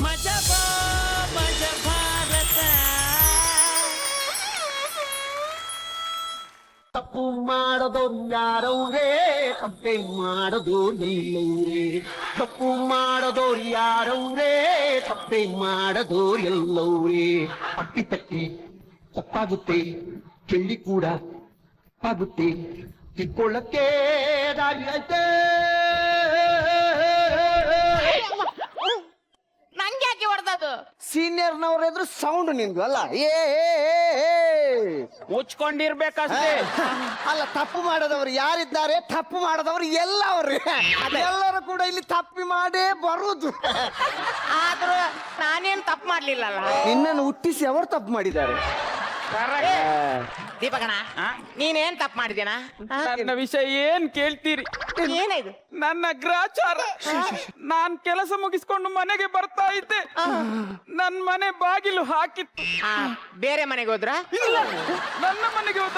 ಮಜಬಾ ಮಜ ಭಾರತ. ತಪ್ಪು ಮಾಡದವ್ರು ಯಾರವ್ರೇ, ತಪ್ಪೆ ಮಾಡದವ್ರು ಎಲ್ಲವ್ರೇ. ತಪ್ಪು ಮಾಡದವ್ರು ಯಾರವ್ರೇ, ತಪ್ಪೆ ಮಾಡದವ್ರು ಎಲ್ಲವ್ರೇ. ಅಟ್ಟಿ ತಟ್ಟಿ ತಪ್ಪಾಗುತ್ತೆ, ಚೆಳ್ಳಿ ಕೂಡ ಆಗುತ್ತೆ, ತಿಳ್ಕೊಳ್ಳಕ್ಕೆ ದಾರಿ ಐತೆ. ನಂಗೆ ಯಾಕೆ ಹೊಡೆದದು? ಸೀನಿಯರ್ನವ್ರ ಎದುರು ಸೌಂಡ್ ನಿಂದು ಅಲ್ಲ, ಮುಚ್ಕೊಂಡಿರ್ಬೇಕಷ್ಟೇ. ಅಲ್ಲ, ತಪ್ಪು ಮಾಡದವ್ರು ಯಾರಿದ್ದಾರೆ, ತಪ್ಪು ಮಾಡದವ್ರು ಎಲ್ಲವ್ರಿ. ಎಲ್ಲರೂ ಕೂಡ ಇಲ್ಲಿ ತಪ್ಪಿ ಮಾಡೇ ಬರುದು. ಆದ್ರೂ ನಾನೇನ್ ತಪ್ಪು ಮಾಡ್ಲಿಲ್ಲಲ್ಲ. ನಿನ್ನನ್ನು ಹುಟ್ಟಿಸಿ ಅವರು ತಪ್ಪು ಮಾಡಿದ್ದಾರೆ. ದೀಪಕಣ, ನೀನೇನ್ ತಪ್ಪು ಮಾಡಿದೇನ? ನನ್ನ ವಿಷಯ ಏನ್ ಕೇಳ್ತೀರಿ? ಏನಿದು? ನನ್ನ ಗ್ರಾಚಾರ. ನಾನ್ ಕೆಲಸ ಮುಗಿಸ್ಕೊಂಡು ಮನೆಗೆ ಬರ್ತಾ ಇದ್ದೆ, ನನ್ ಮನೆ ಬಾಗಿಲು ಹಾಕಿತ್ತು. ಬೇರೆ ಮನೆಗೆ ಹೋದ್ರ? ಇಲ್ಲ, ನನ್ನ ಮನೆಗೆ ಹೋದ.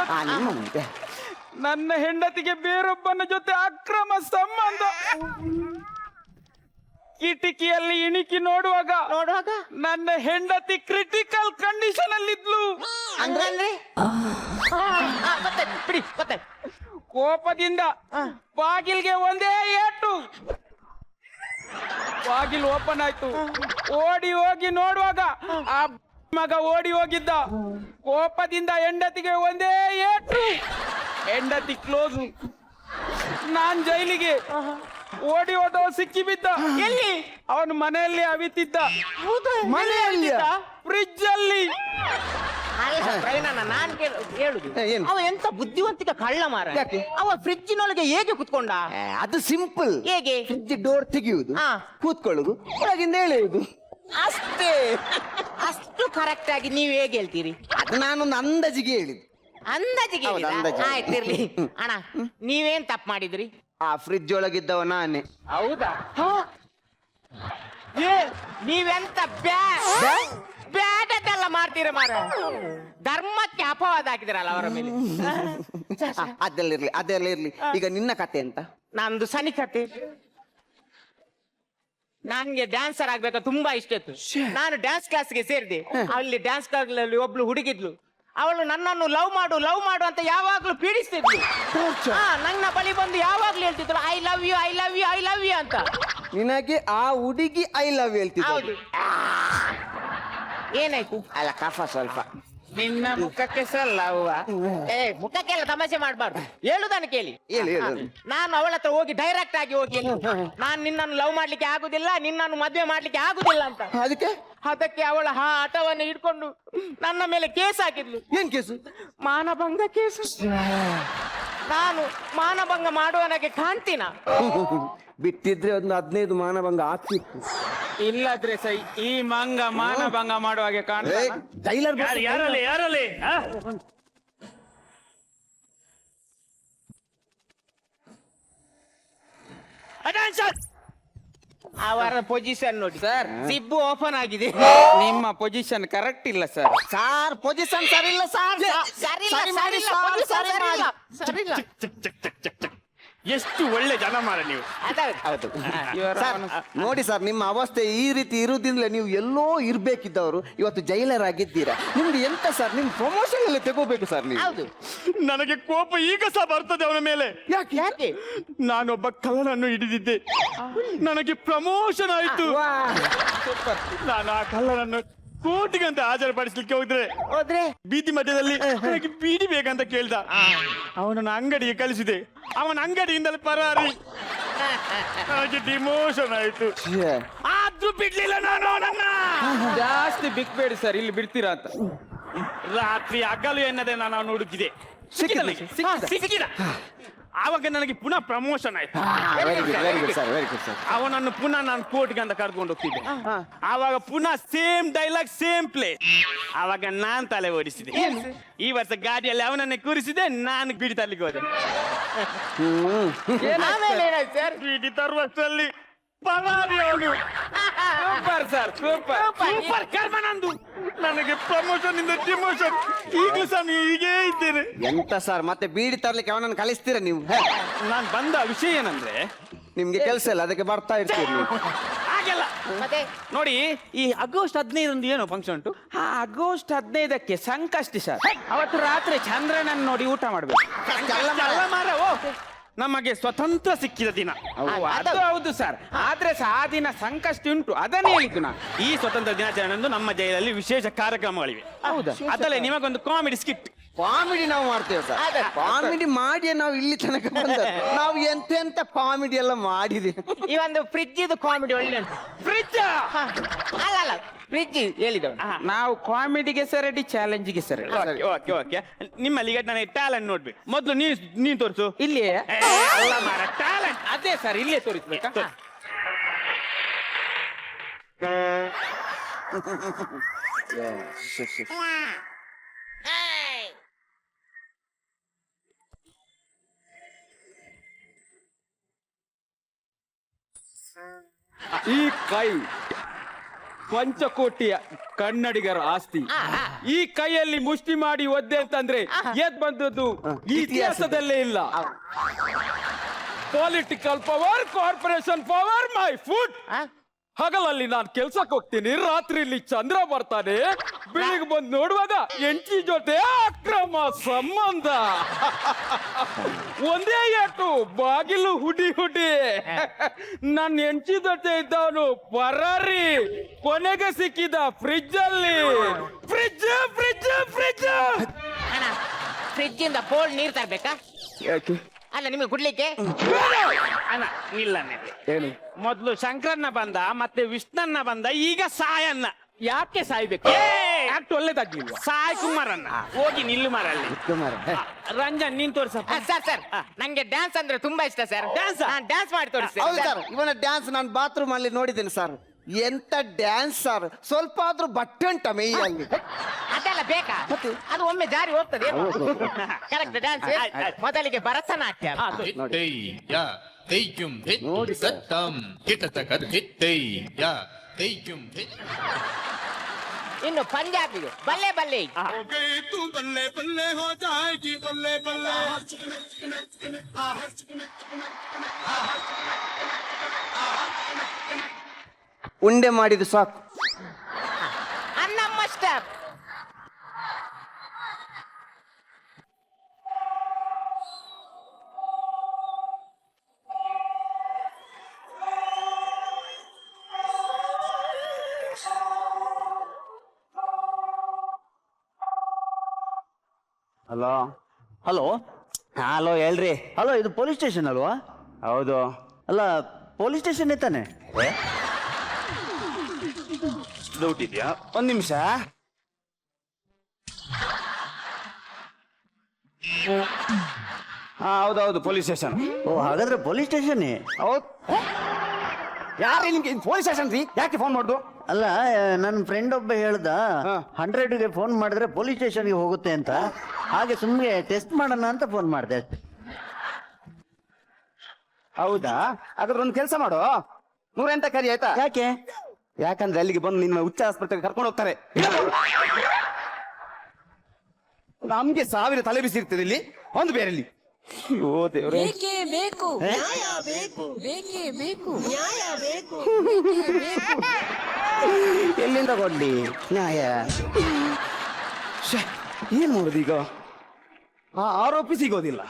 ನನ್ನ ಹೆಂಡತಿಗೆ ಬೇರೊಬ್ಬನ ಜೊತೆ ಅಕ್ರಮ ಸಂಬಂಧ. ಕಿಟಕಿಯಲ್ಲಿ ಇಣಿಕಿ ನೋಡುವಾಗ ನನ್ನ ಹೆಂಡತಿ ಕ್ರಿಟಿಕಲ್ ಕಂಡೀಷನ್ ಅಲ್ಲಿದ್ಲು. ಅಂದ್ರೆ ಬಿಡಿ, ಗೊತ್ತಾಯ್ತು. ಕೋಪದಿಂದ ಬಾಗಿಲ್ಗೆ ಒಂದೇ ಏಟು. ಬಾಗಿಲು ಓಪನ್ ಆಯ್ತು. ಓಡಿ ಹೋಗಿ ನೋಡುವಾಗ ಆ ಮಗ ಓಡಿ ಹೋಗಿದ್ದ. ಕೋಪದಿಂದ ಹೆಂಡತಿಗೆ ಒಂದೇ ಏಟು. ಹೆಂಡತಿ ಕ್ಲೋಸ್. ನಾನ್ ಜೈಲಿಗೆ. ಓಡಿ ಹೋದವ ಸಿಕ್ಕಿ ಬಿದ್ದ. ಎಲ್ಲಿ? ಅವನು ಮನೆಯಲ್ಲಿ ಅವಿತಿದ್ದ. ಮನೆಯಲ್ಲಿ? ಫ್ರಿಡ್ಜ್ ಅಲ್ಲಿ. ಅಲ್ಲ ಪ್ರವೀಣಣ್ಣ, ನಾನ್ ಹೇಳುದು, ಏನು? ಅವ ಎಂತ ಬುದ್ಧಿವಂತಿಕ ಕಳ್ಳ ಮಾರ. ಯಾಕೆ? ಅವ ಫ್ರಿಡ್ಜಿನೊಳಗೆ ಹೇಗೆ ಕುತ್ಕೊಂಡ? ಅದು ಸಿಂಪಲ್. ಹೇಗೆ? ಫ್ರಿಡ್ಜ್ ಡೋರ್ ತೆಗೆಯುವುದು, ಹಾ. ಕೂತ್ಕೊಳ್ಳುದು, ಒಳಗಿಂದ ಎಳೆಯುವುದು ಅಷ್ಟೇ. ಅಷ್ಟು ಕರೆಕ್ಟ್ ಆಗಿ ನೀವ್ ಹೇಗೆ ಹೇಳ್ತೀರಿ? ಅದು ನಾನೊಂದು ಅಂದಾಜಿಗೆ ಹೇಳಿದ್ದು. ಅಂದಾಜಿಗೆ ಹೌದು, ಅಂದಾಜಿಗೆ. ಆಯ್ತಿರ್ಲಿ. ಅಣ್ಣ, ನೀವೇನ್ ತಪ್ಪು ಮಾಡಿದ್ರಿ? ಆ ಫ್ರಿಡ್ಜ್ ಒಳಗಿದ್ದವ ನಾನೇ. ಹೌದಾ? ನೀವೆಂತ ಬ್ಯಾಟೆಲ್ಲ ಮಾಡ್ತೀರ ಮಾರ. ಧರ್ಮಕ್ಕೆ ಅಪವಾದ ಹಾಕಿದಿರಲ್ಲ ಅವರ ಮೇಲೆ. ಅದೆಲ್ಲ ಇರ್ಲಿ. ಈಗ ನಿನ್ನ ಕತೆ ಅಂತ? ನಂದು ಸನಿ ಕತೆ. ನನ್ಗೆ ಡ್ಯಾನ್ಸರ್ ಆಗ್ಬೇಕು ತುಂಬಾ ಇಷ್ಟ ಇತ್ತು. ನಾನು ಡ್ಯಾನ್ಸ್ ಕ್ಲಾಸ್ಗೆ ಸೇರಿದೆ. ಅಲ್ಲಿ ಡ್ಯಾನ್ಸ್ ಕ್ಲಾಸ್ನಲ್ಲಿ ಒಬ್ಳು ಹುಡುಗಿದ್ಲು. ಅವಳು ನನ್ನನ್ನು ಲವ್ ಮಾಡು ಅಂತ ಯಾವಾಗ್ಲೂ ಪೀಡಿಸ್ತಿದ್ಲು. ನನ್ನ ಬಳಿ ಬಂದು ಯಾವಾಗ್ಲೂ ಹೇಳ್ತಿದ್ರು, I love you I love you I love you ಅಂತ. ನಿನಗೆ ಆ ಹುಡುಗಿ ಐ ಲವ್ ಹೇಳ್ತಿದ್ದ? ಹೌದು. ಏನಾಯ್ತು? ಅಲ್ಲ, ಕಫ ಸ್ವಲ್ಪ. ನಿನ್ನ ಮುಖಕ್ಕೆ ಸಲ್ಲ ಅವ್ವ. ಮುಖಕ್ಕೆಲ್ಲ ತಮಾಷೆ ಮಾಡ್ಬಾರ್ದು. ಹೇಳುದನ್ನು ಕೇಳಿ. ಹೇಳು. ನಾನು ಅವಳ ಹತ್ರ ಹೋಗಿ ಡೈರೆಕ್ಟ್ ಆಗಿ ಹೋಗಿ, ನಾನ್ ನಿನ್ನನ್ನು ಲವ್ ಮಾಡ್ಲಿಕ್ಕೆ ಆಗುದಿಲ್ಲ, ನಿನ್ನನ್ನು ಮದ್ವೆ ಮಾಡ್ಲಿಕ್ಕೆ ಆಗುದಿಲ್ಲ ಅಂತ. ಅದಕ್ಕೆ ಅವಳ ಹಠವನ್ನು ಹಿಡ್ಕೊಂಡು ನನ್ನ ಮೇಲೆ ಕೇಸ್ ಹಾಕಿದ್ಲು. ಏನ್ ಕೇಸು? ಮಾನಭಂಗ ಕೇಸು. ನಾನು ಮಾನಭಂಗ ಮಾಡುವವನಿಗೆ ಕಾಣ್ತೀನ? ಬಿಟ್ಟಿದ್ರೆ ಒಂದು 15 ಮಾನಭಂಗ ಆಗ್ತಿತ್ತು. ಇಲ್ಲದ್ರೆ ಸೈ ಈ ಮಂಗ ಮಾನಭಂಗ ಮಾಡುವಾಗೆ ಕಾಣ್ತಾನ. ಜೈಲರ್ ಯಾರಲ್ಲಿ ಅವರ ಪೊಸಿಷನ್ ನೋಡಿ ಸರ್. ಸಿಬ್ಬು ಓಪನ್ ಆಗಿದೆ. ನಿಮ್ಮ ಪೊಸಿಷನ್ ಕರೆಕ್ಟ್ ಇಲ್ಲ ಸರ್. ಸಾರ್, ಪೊಸಿಷನ್ ಸರಿ ಇಲ್ಲ ಸಾರ್. ಎಷ್ಟು ಒಳ್ಳೆ ಜನ ಮಾರ ನೀವು. ಸರ್, ನೋಡಿ ಸರ್, ನಿಮ್ಮ ಅವಸ್ಥೆ ಈ ರೀತಿ ಇರುವುದಿಂದಲೇ ನೀವು ಎಲ್ಲೋ ಇರ್ಬೇಕಿದ್ದವರು ಇವತ್ತು ಜೈಲರ್ ಆಗಿದ್ದೀರಾ. ನಿಮ್ಗೆ ಎಂತ ಸರ್, ನಿಮ್ ಪ್ರಮೋಷನ್ ಎಲ್ಲ ತಗೋಬೇಕು ಸರ್ ನೀವು. ಹೌದು. ನನಗೆ ಕೋಪ ಈಗ ಸಹ ಬರ್ತದೆ ಅವನ ಮೇಲೆ. ಯಾಕೆ? ನಾನೊಬ್ಬ ಕಳ್ಳನನ್ನು ಹಿಡಿದಿದ್ದೆ, ನನಗೆ ಪ್ರಮೋಷನ್ ಆಯ್ತು. ನಾನು ಆ ಕಳ್ಳನನ್ನು ಕೋರ್ಟಿಗಂತ ಹಾಜರುಪಡಿಸ್ಲಿಕ್ಕೆ ಹೋದ್ರೆ ಬೀದಿ ಮಧ್ಯದಲ್ಲಿ ನನಗೆ ಬೀಡಿ ಬೇಕಂತ ಕೇಳ್ದ. ಅವನನ್ನ ಅಂಗಡಿಗೆ ಕಳಿಸಿದೆ. ಅವನ ಅಂಗಡಿಯಿಂದಲೇ ಪರಾರಿ. ನನಗೆ ಡಿಮೋಷನ್ ಆಯ್ತು. ಆದ್ರೂ ಬಿಡ್ಲಿಲ್ಲ ನಾನು ಅವನನ್ನ. ಜಾಸ್ತಿ ಬಿಕ್ಬೇಡಿ ಸರ್, ಇಲ್ಲಿ ಬಿಡ್ತೀರಾ ಅಂತ. ರಾತ್ರಿ ಹಗಲು ಎನ್ನದೆ ನಾನು ಅವನು ಹುಡುಕಿದೆ. ಸಿಕ್ಕಿದ. ಆವಾಗ ನನಗೆ ಪುನಃ ಪ್ರಮೋಷನ್ ಆಯ್ತು. ಅವನನ್ನು ಪುನಃ ನಾನು ಕೋರ್ಟ್ಗೆ ಅಂತ ಕರ್ಕೊಂಡು ಹೋಗ್ತಿದ್ದೆ. ಆವಾಗ ಪುನಃ ಸೇಮ್ ಡೈಲಾಗ್, ಸೇಮ್ ಪ್ಲೇಸ್. ಆವಾಗ ನಾನ್ ತಲೆ ಓಡಿಸಿದೆ. ಈ ವರ್ಷ ಗಾಡಿಯಲ್ಲಿ ಅವನನ್ನೇ ಕೂರಿಸಿದೆ, ನಾನು ಬಿಡಿ ತರ್ಲಿಕ್ಕೆ ಹೋದೆ. ಬಿಡಿ ತರುವಷ್ಟರಲ್ಲಿ ಪರಾರಿ ಅವನು. ಸೂಪರ್ ಸರ್, ಸೂಪರ್ ಕರ್ಮ ನಂದು. ನನಗೆ ಪ್ರಮೋಷನ್ ಇಂದ ಡಿಮೋಷನ್. ಈಗಲೂ ಸಹ ಹೀಗೇ ಇದ್ದೇನೆ. ಎಂತ ಸರ್, ಮತ್ತೆ ಬೀಡಿ ತರ್ಲಿಕ್ಕೆ ಅವನನ್ನು ಕಳಿಸ್ತೀರಾ ನೀವು? ನಾನು ಬಂದ ವಿಷಯ ಏನಂದ್ರೆ, ನಿಮ್ಗೆ ಕೆಲಸ ಇಲ್ಲ, ಅದಕ್ಕೆ ಬರ್ತಾ ಇರ್ತೀರಿ ನೀವು. ಹಾಗೆಲ್ಲ ಮತ್ತೆ ನೋಡಿ ಈ ಆಗಸ್ಟ್ 15 ಏನು ಫಂಕ್ಷನ್ ಉಂಟು? ಆಗಸ್ಟ್ 15ಕ್ಕೆ ಸಂಕಷ್ಟಿ ಸರ್. ಅವತ್ತು ರಾತ್ರಿ ಚಂದ್ರನನ್ನು ನೋಡಿ ಊಟ ಮಾಡ್ಬೇಕು. ಅಲ್ಲ ಮಾರ, ಓ, ನಮಗೆ ಸ್ವತಂತ್ರ ಸಿಕ್ಕಿದ ದಿನ. ಅದು ಹೌದು ಸರ್, ಆದ್ರೆ ಸಹ ಆ ದಿನ ಸಂಕಷ್ಟಿ ಉಂಟು, ಅದನ್ನೇ ಹೇಳಿದ್ದು ನಾನು. ಈ ಸ್ವತಂತ್ರ ದಿನಾಚರಣೆಯಂದು ನಮ್ಮ ಜೈಲಲ್ಲಿ ವಿಶೇಷ ಕಾರ್ಯಕ್ರಮಗಳಿವೆ. ಹೌದಾ? ಅದಲ್ಲೇ ನಿಮಗೊಂದು ಕಾಮಿಡಿ ಸ್ಕಿಟ್. ಕಾಮಿಡಿ ನಾವು ಮಾಡ್ತೇವೆ ಅದೇ. ಸರ್. ಕಾಮಿಡಿ ಮಾಡಿ ನಾವು ಇಲ್ಲಿ ತನಕ ಬಂದದ್ದು. ನಾವು ಎಂತೆಂತ ಕಾಮಿಡಿ ಎಲ್ಲ ಮಾಡಿದೀವಿ. ಈ ಒಂದು ಫ್ರಿಜ್ ಇದು ಕಾಮಿಡಿ ಒಳ್ಳೆ ಉಂಟು. ಫ್ರಿಡ್ಜ್ ಅಲ್ಲ ಫ್ರಿಜ್ ಹೇಳಿದವ. ನಾವು ಕಾಮಿಡಿಗೆ ಸರಡಿ, ಚಾಲೆಂಜಿಗೆ ಸರಡಿ. Okay okay. ನಿಮ್ಮಲ್ಲಿ ಈಗ ನನಗೆ ಟ್ಯಾಲೆಂಟ್ ನೋಡ್ಬೇಕು. ಮೊದಲು ನೀನ್ ತೋರಿಸು. ಇಲ್ಲಿಯೇ ಅಲ್ಲ ಮಾರ, ಟ್ಯಾಲೆಂಟ್. ಅದೇ ಸರ್, ಇಲ್ಲೇ ತೋರಿಸ್ಬೇಕಾ? ಈ ಕೈ ಪಂಚಕೋಟಿಯ ಕನ್ನಡಿಗರ ಆಸ್ತಿ. ಈ ಕೈಯಲ್ಲಿ ಮುಷ್ಟಿ ಮಾಡಿ ಒದ್ದೆ ಅಂತಂದ್ರೆ ಎದ್ ಬಂದದ್ದು ಈ ಇತಿಹಾಸದಲ್ಲೇ ಇಲ್ಲ. Political power, corporation power, my food. ಹಗಲಲ್ಲಿ ನಾನು ಕೆಲ್ಸಕ್ಕೆ ಹೋಗ್ತೀನಿ, ರಾತ್ರಿಲಿ ಚಂದ್ರ ಬರ್ತಾನೆ, ಬೆಳಿಗ್ಗೆ ಬಂದು ನೋಡುವಾಗ ಎಂಟಿ ಜೊತೆ ಅಕ್ರಮ ಸಂಬಂಧ. ಒಂದೇ ಏಟು ಬಾಗಿಲು ಹುಡಿ ಹುಡಿ. ನನ್ನ ಹೆಂಡತಿ ಜೊತೆ ಇದ್ದವನು ಪರಾರಿ, ಕೊನೆಗೆ ಸಿಕ್ಕಿದ ಫ್ರಿಜ್ ಅಲ್ಲಿ. Fridge fridge fridge. ಅಣ್ಣ ಫ್ರಿಜ್ ಇಂದ ಬೋಲ್ಡ್ ನೀರ್ ತರ್ಬೇಕಾ? ಅಲ್ಲ ನಿಮಗೆ ಕುಡ್ಲಿಕ್ಕೆ. ಅಣ್ಣ ಇಲ್ಲ, ಏನು? ಮೊದಲು ಶಂಕರನ್ನ ಬಂದ, ಮತ್ತೆ ವಿಷ್ಣನ್ನ ಬಂದ, ಈಗ ಸಾಯನ್ನ. ಯಾಕೆ ಸಾಯ್ಬೇಕು? ಆಕ್ಟ್ ಒಳ್ಳೇದಾಗ್ಲಿಲ್ವಾ? ಸಾಯ್ ಕುಮಾರನ್ನ. ಹೋಗಿ ನಿಲ್ಲು ಮಾರಲ್ಲಿ. ರಂಜನ್ ನೀನ್ ತೋರ್ಸಪ್ಪ. ಸರ್ ನಂಗೆ ಡ್ಯಾನ್ಸ್ ಅಂದ್ರೆ ತುಂಬಾ ಇಷ್ಟ ಸರ್. Dance? ಡ್ಯಾನ್ಸ್ ಮಾಡಿ ಹೌದು ತೋರಿಸ್ತೇನೆ ಸರ್, ಇವನ ಡ್ಯಾನ್ಸ್ ನಾನು ಬಾತ್ರೂಮ್ ಅಲ್ಲಿ ನೋಡಿದ್ದೇನೆ ಸರ್. ಎಂತ ಡ್ಯಾನ್ಸ್ ಸರ್. ಸ್ವಲ್ಪ ಆದ್ರೂ ಬಟ್ಟೆ ಉಂಟ ಮೈಯಲ್ಲಿ. ಅದೆಲ್ಲ ಬೇಕಾ? ಅದು ಒಮ್ಮೆ ಜಾರಿ ಹೋಗ್ತದೆ. Correct dance. ಮೊದಲಿಗೆ ಭರತನಾಟ್ಯ. ಹಿತ್ತಯ್ಯ ತೈಕ್ಯುಂ ಹಿತ್ ಸತ್ತಂ ಕಿಟತಕರ್ ಹಿತ್ತಯ್ಯ ತೈಕ್ಯುಂ ಹಿತ್. ಇನ್ನು ಪಂಜಾಬಿಗೆ ಬಲ್ಲೆ ಬಲ್ಲೆ. तू बल्ले बल्ले हो जाएगी बल्ले बल्ले. ಉಂಡೆ ಮಾಡಿದ್ದು ಸಾಕು. ಅನ್ನಮ್ಮ ಸ್ಟೆಪ್. ಹಲೋ ಹಲೋ ಹಲೋ, ಹೇಳ್ರಿ. ಹಲೋ, ಇದು ಪೊಲೀಸ್ ಸ್ಟೇಷನ್ ಅಲ್ವಾ? ಹೌದು. ಅಲ್ಲ, ಪೊಲೀಸ್ ಸ್ಟೇಷನ್ ತಾನೆ? ಡೌಟ್ ಇದೆಯಾ? ಒಂದ್ ನಿಮಿಷ. ಹೌದೌದು, ಪೊಲೀಸ್ ಸ್ಟೇಷನ್. ಓ, ಹಾಗಾದ್ರೆ ಪೊಲೀಸ್ ಸ್ಟೇಷನ್. ಹೌದು. ಯಾರೇ ನಿಮ್ಗೆ ಪೊಲೀಸ್ ಸ್ಟೇಷನ್ ರೀ? ಯಾಕೆ ಫೋನ್ ಮಾಡುದು? ಅಲ್ಲ, ನನ್ನ ಫ್ರೆಂಡ್ ಒಬ್ಬ ಹೇಳ್ದ 100ಗೆ ಫೋನ್ ಮಾಡಿದ್ರೆ ಪೊಲೀಸ್ ಸ್ಟೇಷನ್ಗೆ ಹೋಗುತ್ತೆ ಅಂತ. ಹಾಗೆ ಸುಮ್ಮನೆ ಟೆಸ್ಟ್ ಮಾಡೋಣ ಅಂತ ಫೋನ್ ಮಾಡಿದೆ ಅಷ್ಟೇ. ಹೌದಾ? ಹಾಗಾದ್ರೆ ಒಂದು ಕೆಲಸ ಮಾಡು, 108 ಕರಿ ಆಯ್ತಾ? ಯಾಕೆ? ಯಾಕಂದ್ರೆ ಅಲ್ಲಿಗೆ ಬಂದು ನಿನ್ನ ಹುಚ್ಚ ಆಸ್ಪತ್ರೆಗೆ ಕರ್ಕೊಂಡು ಹೋಗ್ತಾರೆ. ನಮ್ಗೆ 1000 ತಲೆ ಬಿಸಿ ಇರ್ತದೆ ಇಲ್ಲಿ, ಒಂದು ಬೇರೆಲ್ಲಿ. ಅಯ್ಯೋ ದೇವ್ರೆ. ಬೇಕೇ ಬೇಕು ನ್ಯಾಯ ಬೇಕು, ಬೇಕೇ ಬೇಕು ನ್ಯಾಯ ಬೇಕು. ಎಲ್ಲಿಂದ ಕೊಡ್ಲಿ ನ್ಯಾಯ? ಏನ್ ಮಾಡುದು ಈಗ? ಆ ಆರೋಪಿ ಸಿಗೋದಿಲ್ಲ.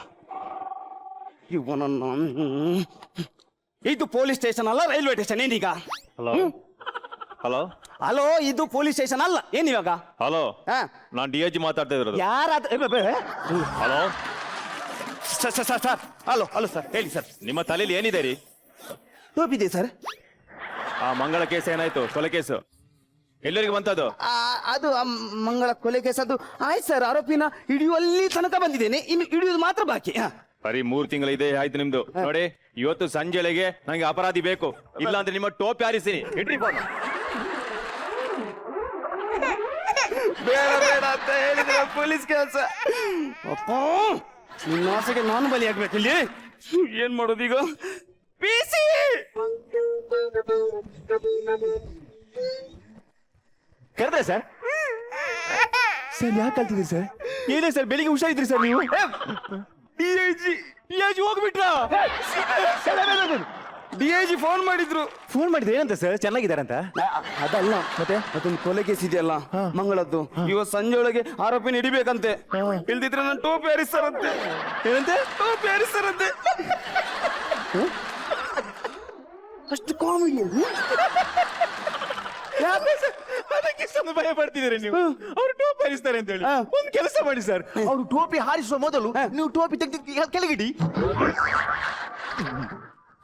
ಇವನನ್ನು ಇದು ಪೊಲೀಸ್ ಸ್ಟೇಷನ್ ಅಲ್ಲ, ರೈಲ್ವೆ ಸ್ಟೇಷನ್. ಏನೀಗ? ಹಲೋ ಹಲೋ ಹಲೋ, ಇದು ಪೊಲೀಸ್ ಸ್ಟೇಷನ್ ಅಲ್ಲ. ಏನಿವಾಗ? ಹಲೋ, ಹಾ, ನಾನು DIG ಮಾತಾಡ್ತಾ ಇರೋದು. ಯಾರಾದ? Hello sir, hello hello sir, ಹೇಳಿ ಸರ್. ನಿಮ್ಮ ತಲೆಯಲ್ಲಿ ಏನಿದೆ ರೀ? ಟೋಪಿದೆ ಸರ್. ಆ ಮಂಗಳ ಕೇಸ್ ಏನಾಯ್ತು? ಕೊಲೆ ಕೇಸು ಎಲ್ಲರಿಗೆ ಬಂತದು? ಅದು ಆ ಮಂಗಳ ಕೊಲೆ ಕೇಸ್ ಅದು ಆಯ್ತು ಸರ್. ಆರೋಪಿನ ಹಿಡಿಯುವಲ್ಲಿ ತನಕ ಬಂದಿದ್ದೇನೆ, ಇನ್ನು ಹಿಡಿಯುವುದು ಮಾತ್ರ ಬಾಕಿ. ಬರೀ 3 ತಿಂಗಳು ಇದೆ ಆಯ್ತು ನಿಮ್ದು. ನೋಡಿ, ಇವತ್ತು ಸಂಜೆಳೆಗೆ ನಂಗೆ ಅಪರಾಧಿ ಬೇಕು, ಇಲ್ಲ ಅಂದ್ರೆ ನಿಮ್ಮ ಟೋಪಿ ಹಾರಿಸ್ತೀನಿ. ಇಡ್ರಿ ಫೋನ್. ಬೇಡ ಬೇಡ ಅಂತ ಹೇಳಿದ್ರೆ ಪೊಲೀಸ್ ಕೆಲಸ. ಅಪ್ಪ, ನಿನ್ನ ಆಸೆಗೆ ನಾನು ಬಲಿಯಾಗ್ಬೇಕು ಇಲ್ಲಿ. ಏನ್ ಮಾಡೋದು ಈಗ? PC ಕರೆದ್ರೆ ಸರ್? ಸರ್ ಯಾಕೆ ಕಲ್ತಿದ್ರಿ ಸರ್? ಏನೇ ಸರ್, ಬೆಳಿಗ್ಗೆ ಹುಷಾರಿದ್ರಿ ಸರ್ ನೀವು? DIG ಹೋಗ್ಬಿಟ್ರ? DIG ಫೋನ್ ಮಾಡಿದ್ರು. ಫೋನ್ ಮಾಡಿದ್ರೆ ಏನಂತ ಸರ್ ಚೆನ್ನಾಗಿದ್ದಾರಂತ? ಅದಲ್ಲ ಮತ್ತೆ ಅದೊಂದು ಕೊಲೆ ಕೇಸ್ ಇದೆಯಲ್ಲ ಮಂಗಳದ್ದು, ಇವತ್ತು ಸಂಜೆ ಒಳಗೆ ಆರೋಪಿನ ಹಿಡಿಬೇಕಂತೆ. ಇಲ್ದಿದ್ರೆ ನಾನು ಟೋಪಿ ಹಾರಿಸ್ತಾರಂತೆ. ಏನಂತೆ? ಟೋಪಿ ಹಾರಿಸ್ತಾರಂತೆ. ಅಷ್ಟು ಕಾಮಿಡಿ. ಅದಕ್ಕೆ ಇಷ್ಟೊಂದು ಭಯ ಪಡ್ತಿದ್ದೀರಿ ನೀವು? ಅವ್ರು ಟೋಪಿ ಹಾರಿಸ್ತಾರೆ ಅಂತ ಹೇಳಿ. ಒಂದು ಕೆಲಸ ಮಾಡಿ ಸರ್, ಅವ್ರು ಟೋಪಿ ಹಾರಿಸುವ ಮೊದಲು ನೀವು ಟೋಪಿ ತೆಗೆದು ಕೆಳಗಿಡಿ.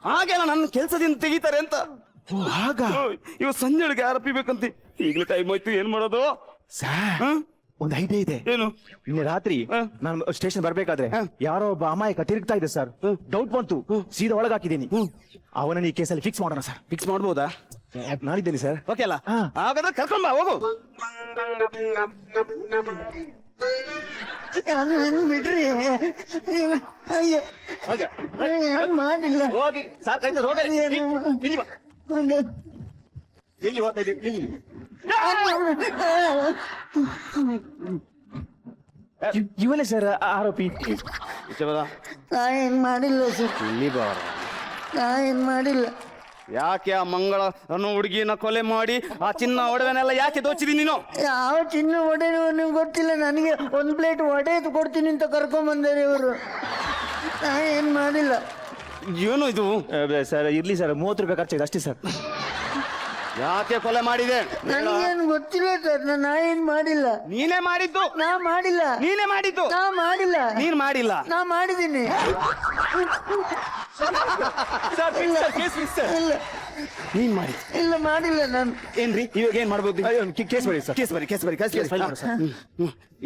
ಹಾಗೆಲ್ಲ ನನ್ನ ಕೆಲಸದಿಂದ ತೆಗಿತಾರೆ ಅಂತ. ಆಗ ಇವತ್ತು ಸಂಜೆ ಒಳಗೆ ಆರೋಪಿ ಬೇಕಂತೆ. ಈಗಲೇ ಟೈಮ್ ಆಯ್ತು, ಏನ್ ಮಾಡೋದು? ಸರ್ ಒಂದು ಐಡಿಯಾ ಇದೆ. ಏನು? ನಿನ್ನೆ ರಾತ್ರಿ ನಾನು ಸ್ಟೇಷನ್ ಬರ್ಬೇಕಾದ್ರೆ ಯಾರೋ ಒಬ್ಬ ಅಮಾಯಕ ತಿರುಗ್ತಾ ಇದೆ ಸರ್. ಡೌಟ್ ಬಂತು, ಸೀದಾ ಒಳಗೆ ಹಾಕಿದ್ದೀನಿ. ಅವನನ್ನ ಈ ಕೇಸಲ್ಲಿ ಫಿಕ್ಸ್ ಮಾಡೋಣ ಸರ್. ಫಿಕ್ಸ್ ಮಾಡ್ಬೋದಾ? ನಾನಿದ್ದೇನೆ ಸರ್. ಓಕೆ ಅಲ್ಲ? ಹಾಗಾದ್ರೆ ಕರ್ಕೊಂಡ್ ಬಾ, ಹೋಗು. ಬಿಡ್ರಿ ಅಯ್ಯೋ ನಾನ್ ಮಾಡಿಲ್ಲ. ಹೋಗಿ ಸರ್, ಕೈ ತರ್ಸಿ, ಹೋಗಿ. ಇಲ್ಲಿ ಬಾ. ಎಲ್ಲಿ ಹೋಗ್ತಾ ಇದ್ದೀವಿ? ಇವನೇ ಸರ್ ಆರೋಪಿ. ನಾ ಏನ್ ಮಾಡಿಲ್ಲ ಸರ್, ನಾ ಏನ್ ಮಾಡಿಲ್ಲ. ಯಾಕೆ ಆ ಮಂಗಳ ಅನ್ನೋ ಹುಡುಗಿನ ಕೊಲೆ ಮಾಡಿ ಆ ಚಿನ್ನ ಒಡವೆನೆಲ್ಲ ಯಾಕೆ ದೋಚಿದಿ ನೀನು? ಯಾವ ಚಿನ್ನ ಒಡೆಯುವ ನಿಮ್ಗೆ ಗೊತ್ತಿಲ್ಲ. ನನಗೆ ಒಂದು ಪ್ಲೇಟ್ ವಡೆ ಕೊಡ್ತೀನಿ ಅಂತ ಕರ್ಕೊಂಡ್ ಬಂದಾರೆ ಇವರು. ನಾ ಏನ್ ಮಾಡಿಲ್ಲ. ಏನು ಇದು? ಸರ್ ಇರ್ಲಿ ಸರ್, 30 ರೂಪಾಯಿ ಖರ್ಚಾಗಿದೆ ಅಷ್ಟೇ ಸರ್. ಯಾಕೆ ಕೊಲೆ ಮಾಡಿದೆ? ನನಗೇನು ಗೊತ್ತಿಲ್ಲ ಸರ್, ನಾ ಏನ್ ಮಾಡಿಲ್ಲ. ನೀನೇ ಮಾಡಿದ್ದು? ನಾ ಮಾಡಿಲ್ಲ. ನೀನೇ ಮಾಡಿದ್ದು? ನಾ ಮಾಡಿಲ್ಲ. ನೀನ್ ಮಾಡಿಲ್ಲ? ನಾ ಮಾಡಿದ್ದೀನಿ. ಇಲ್ಲ ನೀನ್ ಮಾಡಿ. ಇಲ್ಲ ಮಾಡಿಲ್ಲ ನಾನು. ಏನ್ರಿ ಇವಾಗ ಏನ್ ಮಾಡ್ಬೋದು? ಕೇಸ್ ಬರೀ ಸರ್. ಕೇಸ್ ಬರಿ.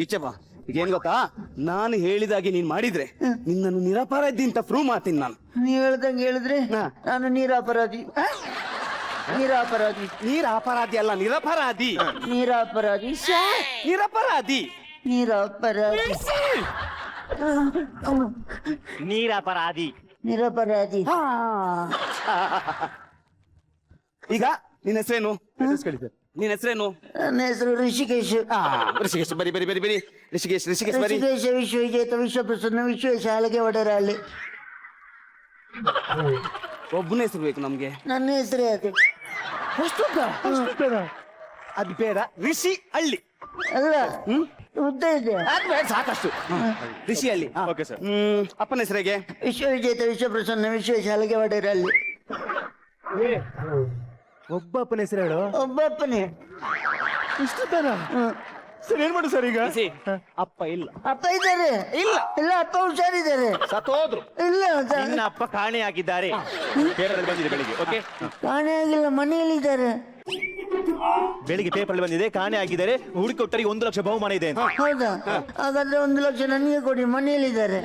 ಈಚೆ ಬಾ. ಈಗ ಏನ್ ಗೊತ್ತಾ, ನಾನು ಹೇಳಿದಾಗೆ ನೀನ್ ಮಾಡಿದ್ರೆ ನಿನ್ನನ್ನು ನಿರಪರಾಧಿ ಅಂತ ಪ್ರೂವ್ ಮಾಡ್ತೀನಿ ನಾನು. ನೀವ್ ಹೇಳ್ದಂಗೆ ಹೇಳಿದ್ರೆ ನಾನು ನೀರಾಪರಾಧಿ. ನೀರಾಪರಾಧಿ. ನೀರ್ ಅಪರಾಧಿ ಅಲ್ಲ, ನಿರಪರಾಧಿ. ನೀರಾಪರಾಧಿ. ನಿರಪರಾಧಿ. ನೀರಾಪರಾಧಿ. ನೀರಪರಾಧಿ. ನಿರಪರಾಧಿ. ಈಗ ನಿನ್ನ ಹೆಸರೇನು? ನಿನ್ನ ಹೆಸರೇನು? ನನ್ನ ಹೆಸರು ಋಷಿಕೇಶ್. ಋಷಿಕೇಶ್. ಬರಿ ಋಷಿಕೇಶ್ ಬರಿ. ಋಷಿಕೇಶ ವಿಶ್ವವಿಜೇತ ವಿಶ್ವಪ್ರಸನ್ನ ವಿಶ್ವೇಶಾಲೆಗೆ ಒಡೆರಾಳಿ. ಒಬ್ಬನ ಹೆಸರು ಬೇಕು ನಮ್ಗೆ. ನನ್ನ ಹೆಸರೇ ಅದು. ಅದು ಬೇಡ, ಋಷಿ ಹಳ್ಳಿ. ಅಲ್ಲ ಉದ್ದ ಇದೆ. ಸಾಕಷ್ಟು. ಋಷಿ ಹಳ್ಳಿ. Okay sir. ಅಪ್ಪನ ಹೆಸರಿಗೆ? ವಿಶ್ವವಿಜೇತ ವಿಶ್ವಪ್ರಸನ್ನ ವಿಶ್ವೇಶಾಲೆಗೆ ಒಡೆರಾಳಿ. ಒಬ್ಬಪ್ಪನ ಹೆಸರು ಹೇಳು. ಒಬ್ಬಪ್ಪನೇ. ಇಷ್ಟು ತರ ಸರ್, ಏನ್ ಮಾಡು ಸರ್ ಈಗ? ಅಪ್ಪ ಇಲ್ಲ. ಅಪ್ಪ ಇದ್ದಾರೆ? ಇಲ್ಲ. ಇಲ್ಲ, ಅಪ್ಪ ಹುಷಾರಿದ್ದಾರೆ. ಸತ್ತೋದ್ರು. ಇಲ್ಲ ನಿನ್ನ ಅಪ್ಪ ಕಾಣೆಯಾಗಿದ್ದಾರೆ. ಪೇಪರಲ್ಲಿ ಬಂದಿದೆ ಬೆಳಿಗ್ಗೆ. ಓಕೆ, ಕಾಣೆ ಆಗಿಲ್ಲ, ಮನೆಯಲ್ಲಿದ್ದಾರೆ. ಬೆಳಿಗ್ಗೆ ಪೇಪರ್ ಬಂದಿದೆ, ಕಾಣೆ ಆಗಿದ್ದಾರೆ. ಹುಡುಕೊಟ್ಟರಿಗೆ 1 ಲಕ್ಷ ಬಹುಮಾನ ಇದೆ ಅಂತ. ಹೌದಾ? ಹಾಗಾದ್ರೆ 1 ಲಕ್ಷ ನನಗೆ ಕೊಡಿ, ಮನೆಯಲ್ಲಿದ್ದಾರೆ.